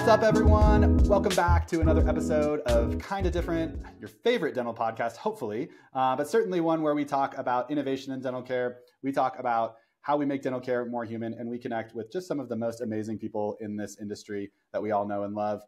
What's up, everyone? Welcome back to another episode of Kinda Different, your favorite dental podcast, hopefully, but certainly one where we talk about innovation in dental care. We talk about how we make dental care more human, and we connect with just some of the most amazing people in this industry that we all know and love.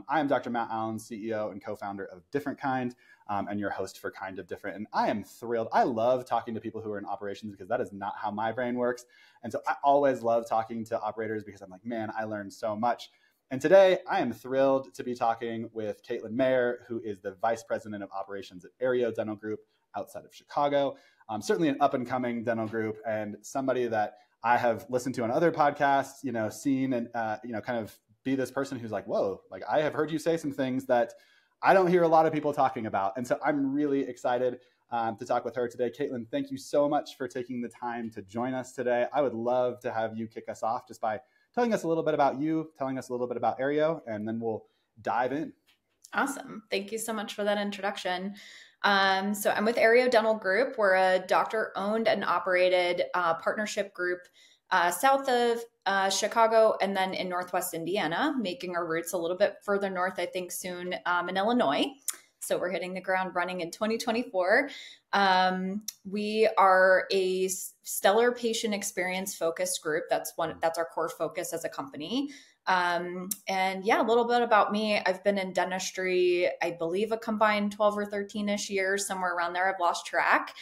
I am Dr. Matt Allen, CEO and co-founder of DifferentKind, and your host for Kind of Different. And I am thrilled. I love talking to people who are in operations because that is not how my brain works. And so I always love talking to operators because I'm like, man, I learned so much. And today I am thrilled to be talking with Caitlin Maehr, who is the Vice President of Operations at Areo Dental Group outside of Chicago. Certainly an up and coming dental group and somebody that I have listened to on other podcasts, seen and, kind of be this person who's like, whoa, like I have heard you say some things that I don't hear a lot of people talking about. And so I'm really excited to talk with her today. Caitlin, thank you so much for taking the time to join us today. I would love to have you kick us off just by telling us a little bit about you, telling us a little bit about Areo, and then we'll dive in. Awesome. Thank you so much for that introduction. So I'm with Areo Dental Group. We're a doctor-owned and operated partnership group south of Chicago and then in Northwest Indiana, making our roots a little bit further north, I think soon in Illinois. So we're hitting the ground running in 2024. We are a stellar patient experience focused group. That's our core focus as a company. And yeah, a little bit about me. I've been in dentistry, I believe a combined 12 or 13-ish years, somewhere around there. I've lost track.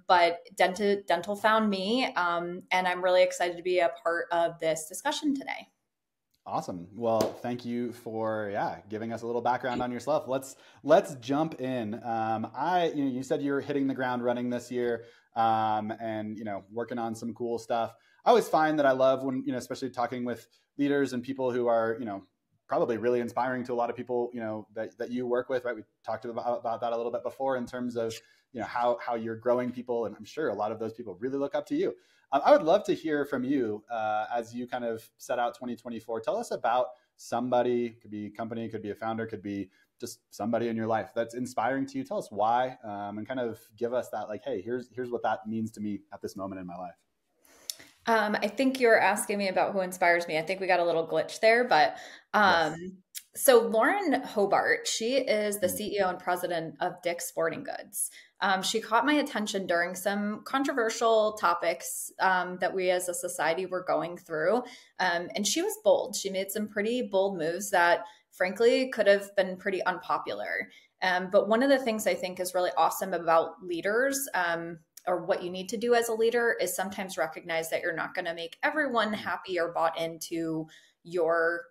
But dental found me. And I'm really excited to be a part of this discussion today. Awesome. Well, thank you for giving us a little background on yourself. Let's jump in. You said you're hitting the ground running this year, and working on some cool stuff. I always find that I love when especially talking with leaders and people who are probably really inspiring to a lot of people that you work with. Right? We talked about that a little bit before in terms of how you're growing people, and I'm sure a lot of those people really look up to you. I would love to hear from you as you kind of set out 2024. Tell us about somebody, could be a company, could be a founder, could be just somebody in your life that's inspiring to you. Tell us why, and kind of give us that like, hey, here's what that means to me at this moment in my life. I think you're asking me about who inspires me. I think we got a little glitch there, but yes. So Lauren Hobart, she is the CEO and president of Dick's Sporting Goods. She caught my attention during some controversial topics that we as a society were going through. And she was bold. She made some pretty bold moves that frankly could have been pretty unpopular. But one of the things I think is really awesome about leaders, or what you need to do as a leader, is sometimes recognize that you're not going to make everyone happy or bought into your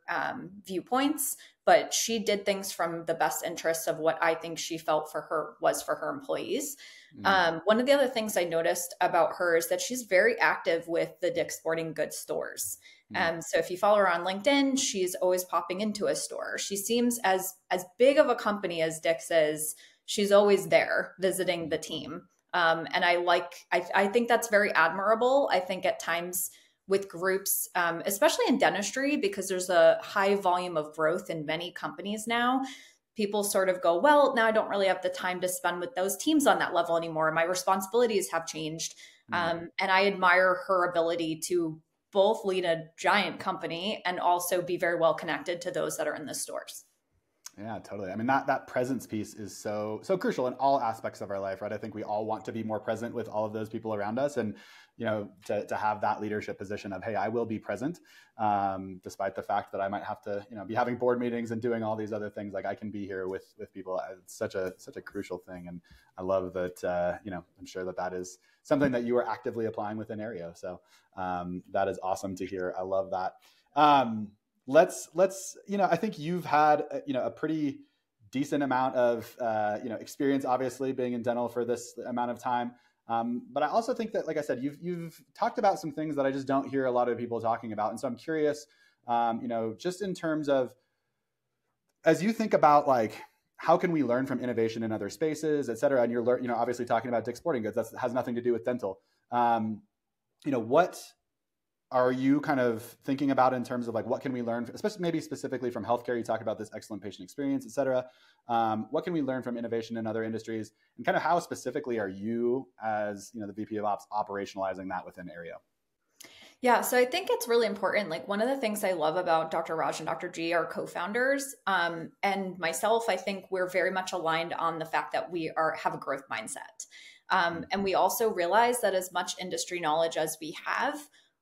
viewpoints, but she did things from the best interests of what I think she felt was for her employees. One of the other things I noticed about her is that she's very active with the Dick's Sporting Goods stores. So if you follow her on LinkedIn, she's always popping into a store. She seems as big of a company as Dick's is. She's always there visiting the team. And I think that's very admirable. I think at times with groups, especially in dentistry, because there's a high volume of growth in many companies now, people sort of go, well, now I don't really have the time to spend with those teams on that level anymore. My responsibilities have changed. And I admire her ability to both lead a giant company and also be very well connected to those that are in the stores. Yeah, totally. I mean, that presence piece is so crucial in all aspects of our life, right? I think we all want to be more present with all of those people around us, and to have that leadership position of, hey, I will be present, despite the fact that I might have to, be having board meetings and doing all these other things. Like I can be here with people. It's such a crucial thing, and I love that. I'm sure that is something that you are actively applying within Areo. So that is awesome to hear. I love that. Let's I think you've had a pretty decent amount of experience, obviously being in dental for this amount of time. But I also think that, like I said, you've talked about some things that I just don't hear a lot of people talking about, and so I'm curious, just in terms of, as you think about like how can we learn from innovation in other spaces, et cetera, and you're obviously talking about Dick's Sporting Goods, that has nothing to do with dental. What are you kind of thinking about in terms of like, what can we learn, especially maybe specifically from healthcare? You talk about this excellent patient experience, et cetera. What can we learn from innovation in other industries, and kind of how specifically are you as the VP of Ops operationalizing that within Areo? Yeah, so I think it's really important. Like one of the things I love about Dr. Raj and Dr. G, our co-founders, and myself, I think we're very much aligned on the fact that we have a growth mindset. And we also realize that as much industry knowledge as we have,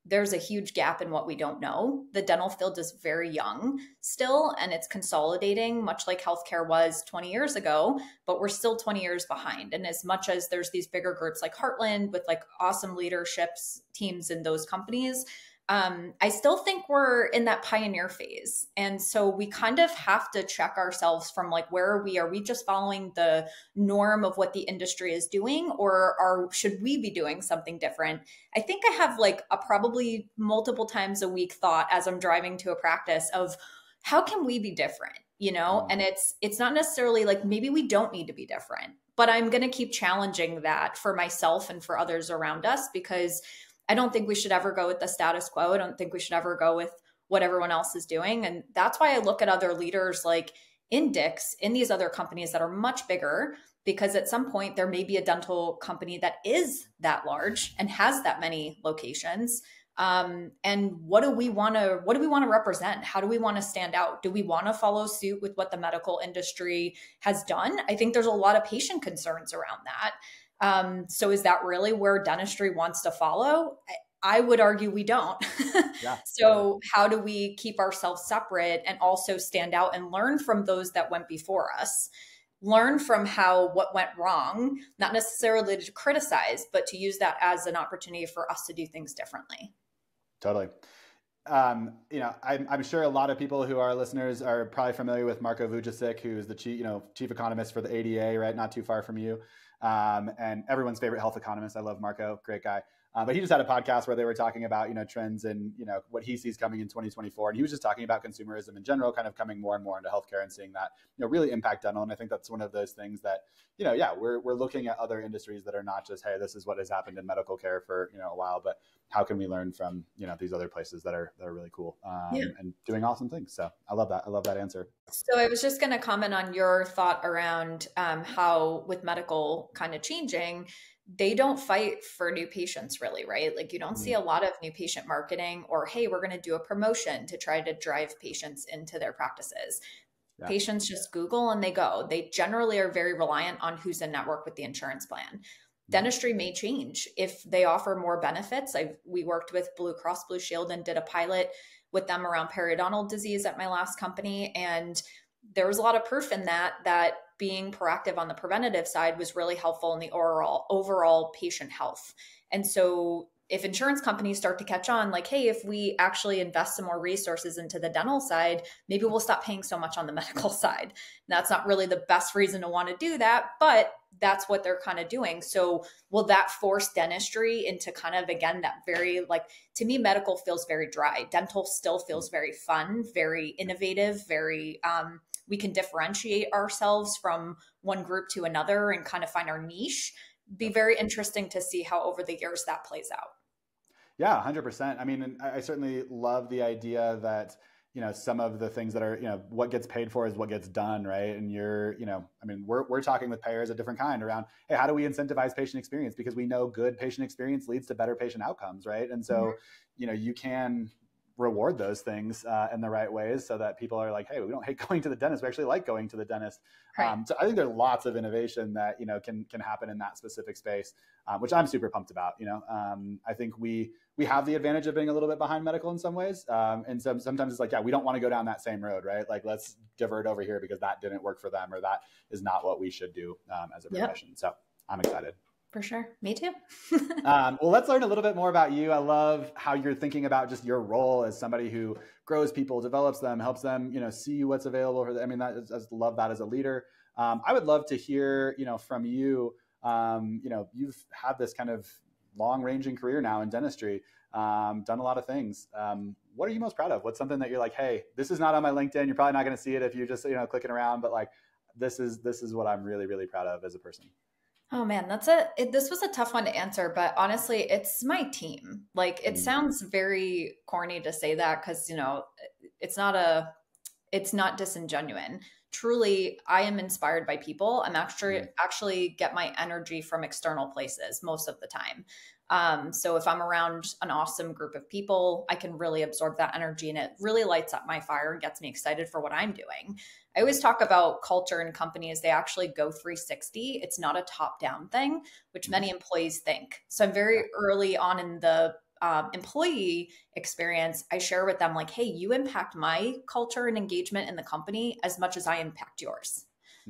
there's a huge gap in what we don't know. The dental field is very young still, and it's consolidating, much like healthcare was 20 years ago, but we're still 20 years behind. And as much as there's these bigger groups like Heartland with like awesome leaderships teams in those companies, I still think we're in that pioneer phase. And so we kind of have to check ourselves from like, where are we? Are we just following the norm of what the industry is doing, or should we be doing something different? I think I have like a probably multiple times a week thought as I'm driving to a practice of how can we be different, you know? And it's not necessarily like maybe we don't need to be different, but I'm going to keep challenging that for myself and for others around us, because I don't think we should ever go with the status quo. I don't think we should ever go with what everyone else is doing. And that's why I look at other leaders like in Dix, in these other companies that are much bigger, because at some point there may be a dental company that is that large and has that many locations. And what do we want to represent? How do we want to stand out? Do we want to follow suit with what the medical industry has done? I think there's a lot of patient concerns around that. So is that really where dentistry wants to follow? I would argue we don't. Yeah. So how do we keep ourselves separate and also stand out and learn from those that went before us? Learn from what went wrong, not necessarily to criticize, but to use that as an opportunity for us to do things differently. Totally. I'm sure a lot of people who are listeners are probably familiar with Marko Vujicic, who is the chief economist for the ADA, right? Not too far from you. And everyone's favorite health economist. I love Marko, great guy. But he just had a podcast where they were talking about, trends and, what he sees coming in 2024. And he was just talking about consumerism in general, kind of coming more and more into healthcare and seeing that, really impact dental. And I think that's one of those things that, we're looking at other industries that are not just, hey, this is what has happened in medical care for, a while, but how can we learn from, these other places that are really cool and doing awesome things. So I love that. I love that answer. So I was just going to comment on your thought around how with medical kind of changing, they don't fight for new patients really, right? Like you don't see a lot of new patient marketing or, hey, we're going to do a promotion to try to drive patients into their practices. Yeah. Patients just Google and they go. They generally are very reliant on who's in network with the insurance plan. Dentistry may change if they offer more benefits. We worked with Blue Cross Blue Shield and did a pilot with them around periodontal disease at my last company. And there was a lot of proof in that being proactive on the preventative side was really helpful in the overall patient health. And so if insurance companies start to catch on, like, hey, if we actually invest some more resources into the dental side, maybe we'll stop paying so much on the medical side. And that's not really the best reason to want to do that, but that's what they're kind of doing. So will that force dentistry into kind of, again, that very, like, to me, medical feels very dry. Dental still feels very fun, very innovative, very, we can differentiate ourselves from one group to another and kind of find our niche. Be very interesting to see how over the years that plays out. Yeah, 100%. I mean, I certainly love the idea that, some of the things that are, what gets paid for is what gets done, right? And we're talking with payers of DifferentKind around, hey, how do we incentivize patient experience? Because we know good patient experience leads to better patient outcomes, right? And so, you can reward those things in the right ways so that people are like, hey, we don't hate going to the dentist. We actually like going to the dentist. Right. So I think there's lots of innovation that, can happen in that specific space, which I'm super pumped about. I think we have the advantage of being a little bit behind medical in some ways. And so sometimes it's like, yeah, we don't want to go down that same road, right? Like, let's divert over here because that didn't work for them or that is not what we should do as a profession. Yep. So I'm excited. For sure. Me too. Well, let's learn a little bit more about you. I love how you're thinking about just your role as somebody who grows people, develops them, helps them, see what's available for them. I mean, I love that as a leader. I would love to hear, from you. You've had this kind of long-ranging career now in dentistry, done a lot of things. What are you most proud of? What's something that you're like, hey, this is not on my LinkedIn. You're probably not going to see it if you're just, clicking around, but like, this is what I'm really, really proud of as a person. Oh man, this was a tough one to answer, but honestly, it's my team. Like, it sounds very corny to say that because, it's not disingenuine. truly, I am inspired by people. I'm actually get my energy from external places most of the time. So if I'm around an awesome group of people, I can really absorb that energy, and it really lights up my fire and gets me excited for what I'm doing. I always talk about culture in companies. They actually go 360. It's not a top-down thing, which many employees think. So I'm very early on in the employee experience. I share with them like, hey, you impact my culture and engagement in the company as much as I impact yours.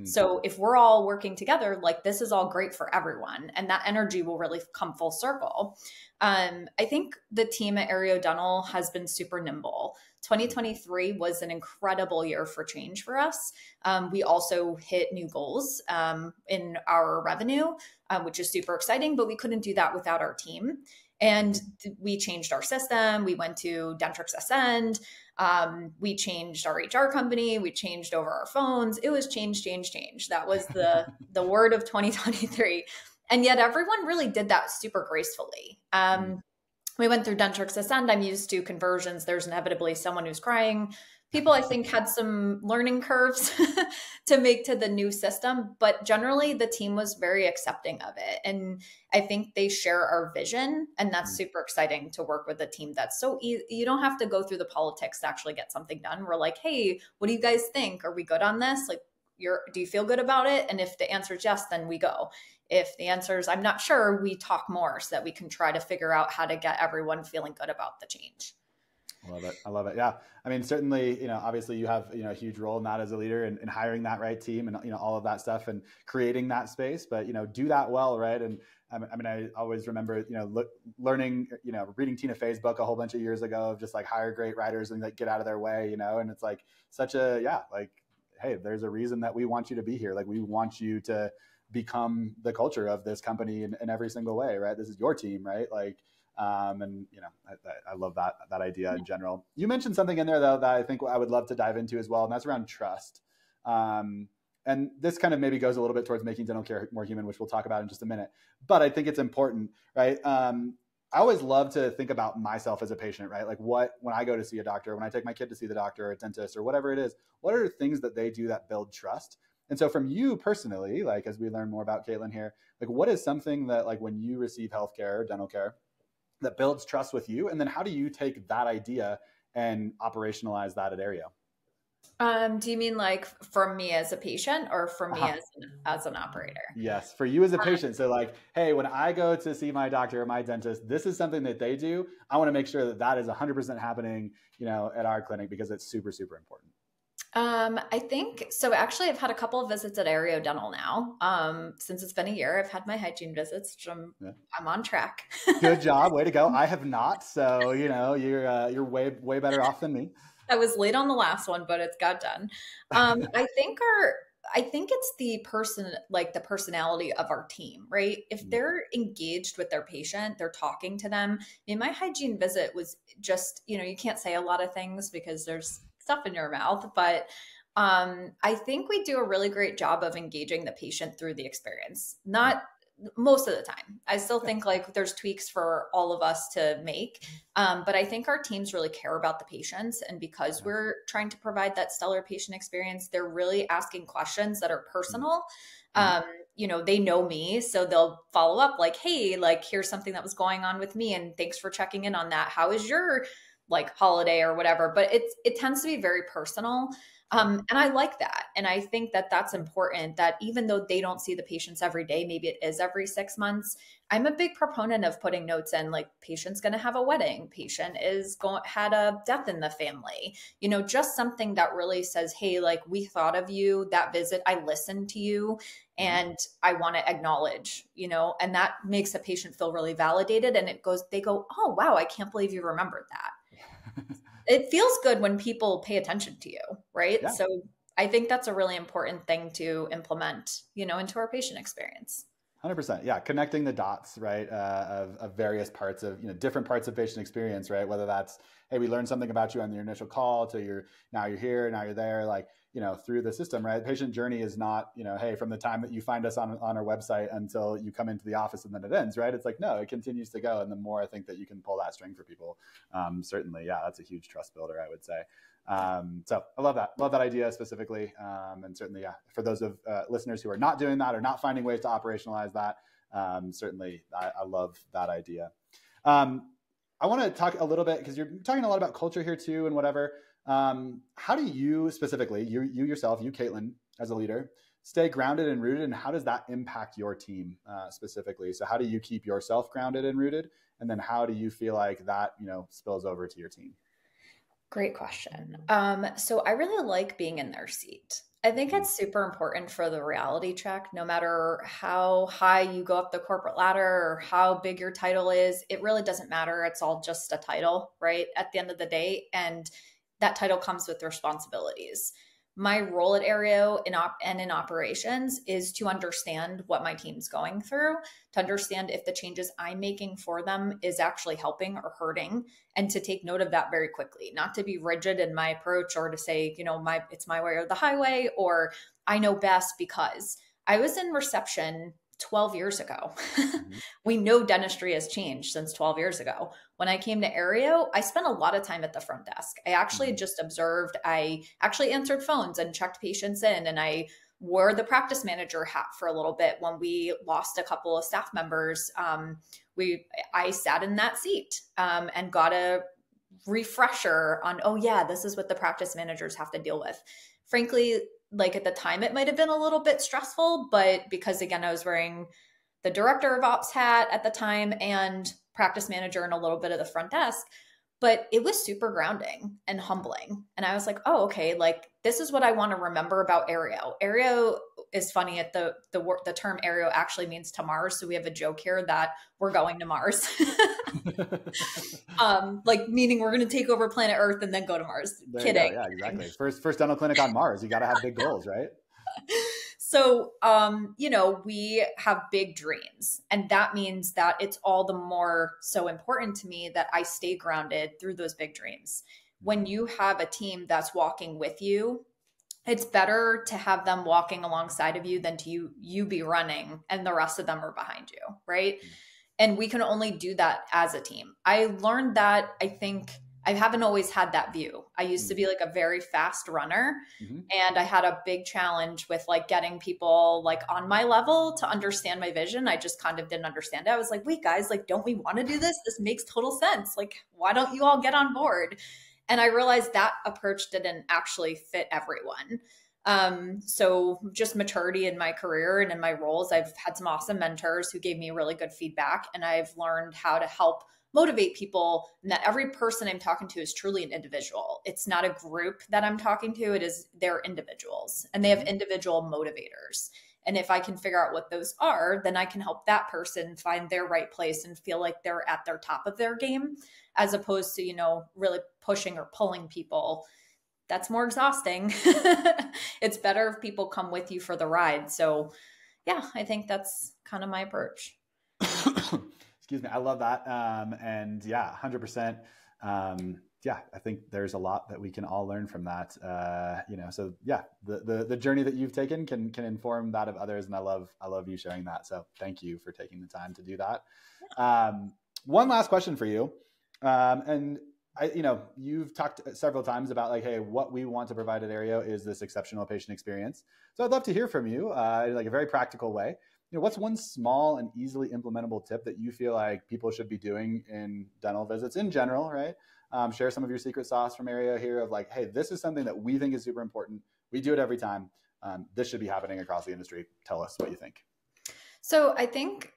So if we're all working together, like this is all great for everyone, and that energy will really come full circle. I think the team at Areo Dental has been super nimble. 2023 was an incredible year for change for us. We also hit new goals in our revenue, which is super exciting, but we couldn't do that without our team. And we changed our system. We went to Dentrix Ascend. We changed our HR company. We changed over our phones. It was change, change, change. That was the word of 2023. And yet everyone really did that super gracefully. We went through Dentrix Ascend. I'm used to conversions. There's inevitably someone who's crying. People, I think, had some learning curves to make to the new system, but generally the team was very accepting of it. And I think they share our vision, and that's super exciting to work with a team that's so easy. You don't have to go through the politics to actually get something done. We're like, hey, what do you guys think? Are we good on this? Like, do you feel good about it? And if the answer is yes, then we go. If the answer is I'm not sure, we talk more so that we can try to figure out how to get everyone feeling good about the change. I love it. I love it. Yeah. I mean, certainly, obviously you have, a huge role in that as a leader in hiring that right team and, all of that stuff and creating that space, but, do that well. Right. And I always remember, learning, reading Tina Fey's book a whole bunch of years ago of just like hire great writers and like get out of their way, and it's like such a, like, hey, there's a reason that we want you to be here. Like we want you to become the culture of this company in every single way. Right. This is your team. Right. Like, and I love that idea in general. You mentioned something in there though that I think I would love to dive into as well, and that's around trust. And this kind of maybe goes a little bit towards making dental care more human, which we'll talk about in just a minute. But I think it's important, right? I always love to think about myself as a patient, right? Like when I go to see a doctor, when I take my kid to see the doctor or a dentist or whatever it is, what are things that they do that build trust? And so from you personally, like as we learn more about Caitlin here, like what is something that like when you receive healthcare or dental care that builds trust with you? And then how do you take that idea and operationalize that at Areo? Do you mean like for me as a patient or for me as an operator? Yes, for you as a patient. So like, hey, when I go to see my doctor or my dentist, this is something that they do. I want to make sure that that is 100% happening, at our clinic because it's super, super important. I think so. Actually, I've had a couple of visits at Areo Dental now. Since it's been a year, I've had my hygiene visits, which I'm on track. Good job, way to go. I have not, so you're way better off than me. I was late on the last one, but it's got done. I think it's the personality of our team, right? If they're engaged with their patient, they're talking to them. I mean, my hygiene visit was just, you can't say a lot of things because there's stuff in your mouth, but I think we do a really great job of engaging the patient through the experience. Not most of the time. I still think like there's tweaks for all of us to make, but I think our teams really care about the patients, and because we're trying to provide that stellar patient experience, they're really asking questions that are personal. They know me, so they'll follow up like, hey, like here's something that was going on with me, and thanks for checking in on that. How is your like holiday or whatever? But it tends to be very personal. And I like that. And I think that that's important, that even though they don't see the patients every day, maybe it is every 6 months. I'm a big proponent of putting notes in, like patient's going to have a wedding, patient had a death in the family, just something that really says, hey, like we thought of you, that visit, I listened to you, and I want to acknowledge, and that makes a patient feel really validated. And they go, oh, wow, I can't believe you remembered that. It feels good when people pay attention to you, right? Yeah. So I think that's a really important thing to implement, into our patient experience. 100%. Yeah. Connecting the dots, right, of various parts of, different parts of patient experience, right? Whether that's, hey, we learned something about you on your initial call to now you're here, now you're there. Like, through the system, right? Patient journey is not, hey, from the time that you find us on our website until you come into the office and then it ends, right? It's like, no, it continues to go. And the more I think that you can pull that string for people, certainly, yeah, that's a huge trust builder, I would say. So I love that idea specifically. And certainly, yeah, for those of listeners who are not doing that or not finding ways to operationalize that, certainly I love that idea. I want to talk a little bit, because you're talking a lot about culture here too and whatever. How do you specifically, you yourself, you, Caitlin, as a leader, stay grounded and rooted, and how does that impact your team specifically? So how do you keep yourself grounded and rooted? And then how do you feel like that, spills over to your team? Great question. So I really like being in their seat. I think it's super important for the reality check, no matter how high you go up the corporate ladder or how big your title is, it really doesn't matter. It's all just a title, right? At the end of the day. And that title comes with responsibilities. My role at Areo and in operations is to understand what my team's going through, to understand if the changes I'm making for them is actually helping or hurting, and to take note of that very quickly, not to be rigid in my approach or to say, it's my way or the highway, or I know best. Because I was in reception 12 years ago. We know dentistry has changed since 12 years ago. When I came to Areo, I spent a lot of time at the front desk. I actually just observed. I actually answered phones and checked patients in, and I wore the practice manager hat for a little bit. When we lost a couple of staff members, I sat in that seat and got a refresher on, oh yeah, this is what the practice managers have to deal with. Frankly, like at the time, it might have been a little bit stressful, but because again, I was wearing the director of ops hat at the time and practice manager and a little bit of the front desk, but it was super grounding and humbling. And I was like, oh, okay, like this is what I want to remember about Areo. Areo is funny. At the term Areo actually means to Mars. So we have a joke here that we're going to Mars, like meaning we're going to take over planet Earth and then go to Mars. There Kidding. Yeah, exactly. First dental clinic on Mars. You got to have big goals, right? So, we have big dreams, and that means that it's all the more so important to me that I stay grounded through those big dreams. When you have a team that's walking with you, it's better to have them walking alongside of you than to you be running and the rest of them are behind you, right? And we can only do that as a team. I learned that, I think, I haven't always had that view. I used to be like a very fast runner, and I had a big challenge with like getting people like on my level to understand my vision. I just kind of didn't understand it. I was like, wait guys, like, don't we want to do this? This makes total sense. Like, why don't you all get on board? And I realized that approach didn't actually fit everyone. So just maturity in my career and in my roles, I've had some awesome mentors who gave me really good feedback, and I've learned how to help motivate people, and that every person I'm talking to is truly an individual. It's not a group that I'm talking to. They're individuals, and they have individual motivators. And if I can figure out what those are, then I can help that person find their right place and feel like they're at their top of their game, as opposed to, really pushing or pulling people. That's more exhausting. It's better if people come with you for the ride. So yeah, I think that's kind of my approach. Excuse me. I love that. And yeah, 100%. Yeah, I think there's a lot that we can all learn from that. So yeah, the journey that you've taken can inform that of others. And I love you sharing that. So thank you for taking the time to do that. One last question for you. And you've talked several times about like, hey, what we want to provide at Areo is this exceptional patient experience. So I'd love to hear from you, like a very practical way. What's one small and easily implementable tip that you feel like people should be doing in dental visits in general, right? Share some of your secret sauce from Areo here of like, hey, this is something that we think is super important. We do it every time. This should be happening across the industry. Tell us what you think. So I think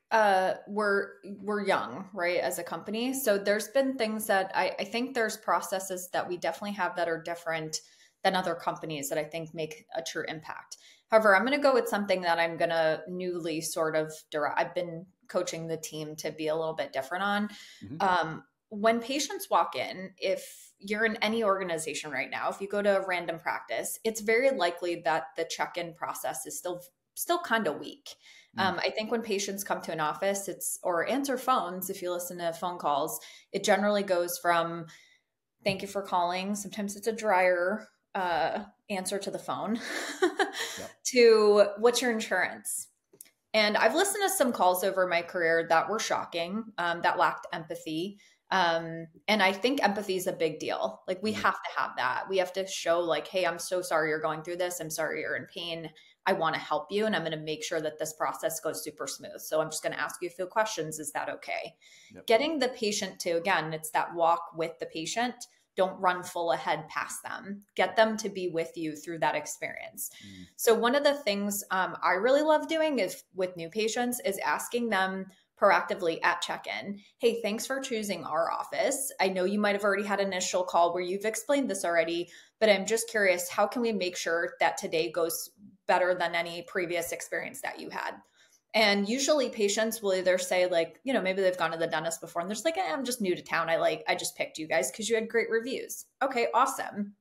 we're young, right, as a company. So there's been things that I think there's processes that we definitely have that are different than other companies that I think make a true impact. However, I'm going to go with something that I'm going to newly sort of I've been coaching the team to be a little bit different on. When patients walk in, if you're in any organization right now, if you go to a random practice, it's very likely that the check-in process is still kind of weak. I think when patients come to an office, or answer phones, if you listen to phone calls, it generally goes from, thank you for calling. Sometimes it's a drier answer to the phone Yep. to what's your insurance? And I've listened to some calls over my career that were shocking, that lacked empathy. And I think empathy is a big deal. Like we have to have that. We have to show like, hey, I'm so sorry you're going through this. I'm sorry you're in pain. I want to help you. And I'm going to make sure that this process goes super smooth. So I'm just going to ask you a few questions. Is that okay? Yep. Getting the patient to, again, it's that walk with the patient. Don't run full ahead past them. Get them to be with you through that experience. So one of the things I really love doing is with new patients is asking them proactively at check-in, hey, thanks for choosing our office. I know you might have already had an initial call where you've explained this already, but I'm just curious, how can we make sure that today goes better than any previous experience that you had? And usually patients will either say like, you know, maybe they've gone to the dentist before and they're just like, I'm just new to town. I just picked you guys because you had great reviews. Okay, awesome.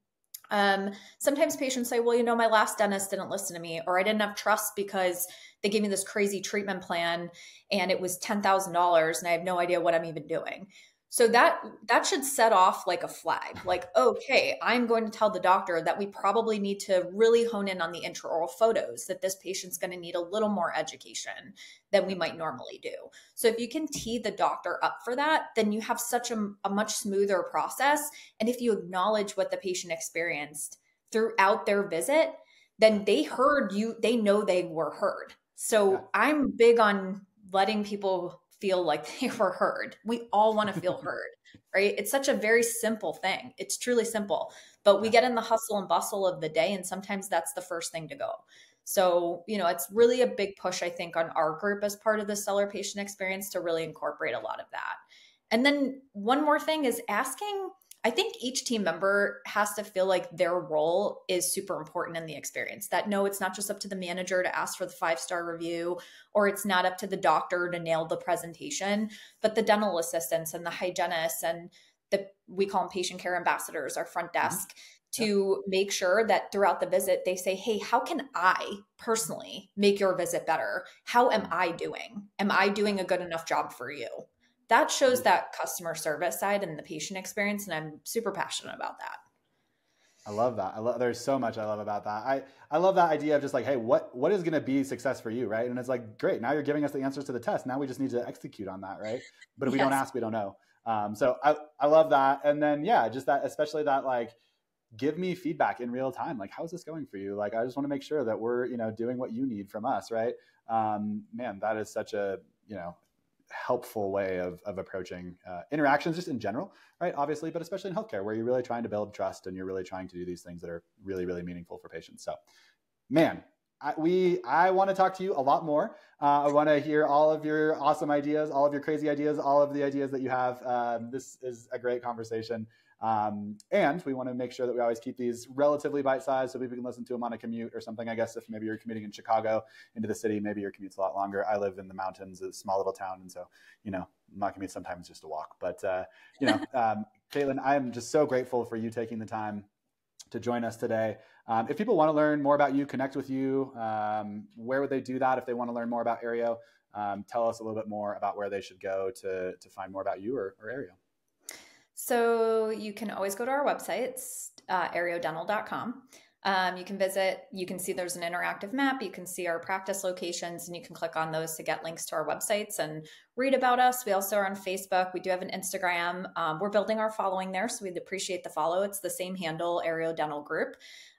Sometimes patients say, well, you know, my last dentist didn't listen to me, or I didn't have trust because they gave me this crazy treatment plan and it was $10,000 and I have no idea what I'm even doing. So that should set off like a flag, like, okay, I'm going to tell the doctor that we probably need to really hone in on the intraoral photos, that this patient's going to need a little more education than we might normally do. So if you can tee the doctor up for that, then you have such a much smoother process. And if you acknowledge what the patient experienced throughout their visit, then they heard you, they know they were heard. So I'm big on letting people feel like they were heard. We all want to feel heard, right? It's such a very simple thing. It's truly simple, but we get in the hustle and bustle of the day. And sometimes that's the first thing to go. So, you know, it's really a big push, I think, on our group as part of the seller patient experience to really incorporate a lot of that. And then one more thing is asking, I think each team member has to feel like their role is super important in the experience. That no, it's not just up to the manager to ask for the 5-star review, or it's not up to the doctor to nail the presentation, but the dental assistants and the hygienists and we call them patient care ambassadors, our front desk, to make sure that throughout the visit, they say, hey, how can I personally make your visit better? How am I doing? Am I doing a good enough job for you? That shows that customer service side and the patient experience. And I'm super passionate about that. I love that. There's so much I love about that. I love that idea of just like, hey, what is going to be success for you, right? And it's like, great, now you're giving us the answers to the test. Now we just need to execute on that, right? But if we don't ask, we don't know. So I love that. And then, yeah, just that, especially that, like, give me feedback in real time. Like, how's this going for you? Like, I just want to make sure that we're, you know, doing what you need from us, right? Man, that is such a, you know, helpful way of approaching interactions just in general, right? Obviously, but especially in healthcare where you're really trying to build trust and you're really trying to do these things that are really, really meaningful for patients. So, man, I want to talk to you a lot more. I want to hear all of your awesome ideas, all of your crazy ideas, all of the ideas that you have. This is a great conversation. And we want to make sure that we always keep these relatively bite-sized so people can listen to them on a commute or something. I guess if maybe you're commuting in Chicago into the city, maybe your commute's a lot longer. I live in the mountains, a small little town. And so, you know, my commute sometimes just a walk. But, you know, Caitlin, I am just so grateful for you taking the time to join us today. If people want to learn more about you, connect with you, where would they do that? If they want to learn more about Areo, tell us a little bit more about where they should go to find more about you or Areo. So you can always go to our website. It's areodental.com. You can visit, you can see there's an interactive map. You can see our practice locations and you can click on those to get links to our websites and read about us. We also are on Facebook. We do have an Instagram. We're building our following there, so we'd appreciate the follow. It's the same handle, Areo Dental Group.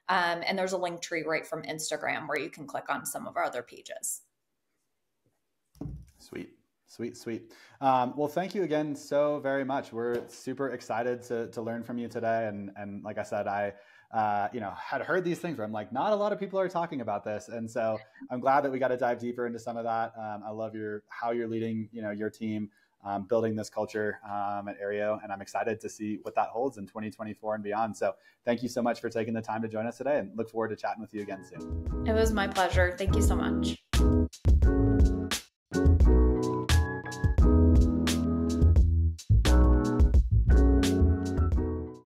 And there's a link tree right from Instagram where you can click on some of our other pages. Sweet. Sweet. Well, thank you again so very much. We're super excited to learn from you today. And like I said, I had heard these things where I'm like, not a lot of people are talking about this. And so I'm glad that we got to dive deeper into some of that. I love how you're leading, your team, building this culture at Areo. And I'm excited to see what that holds in 2024 and beyond. So thank you so much for taking the time to join us today and look forward to chatting with you again soon. It was my pleasure. Thank you so much.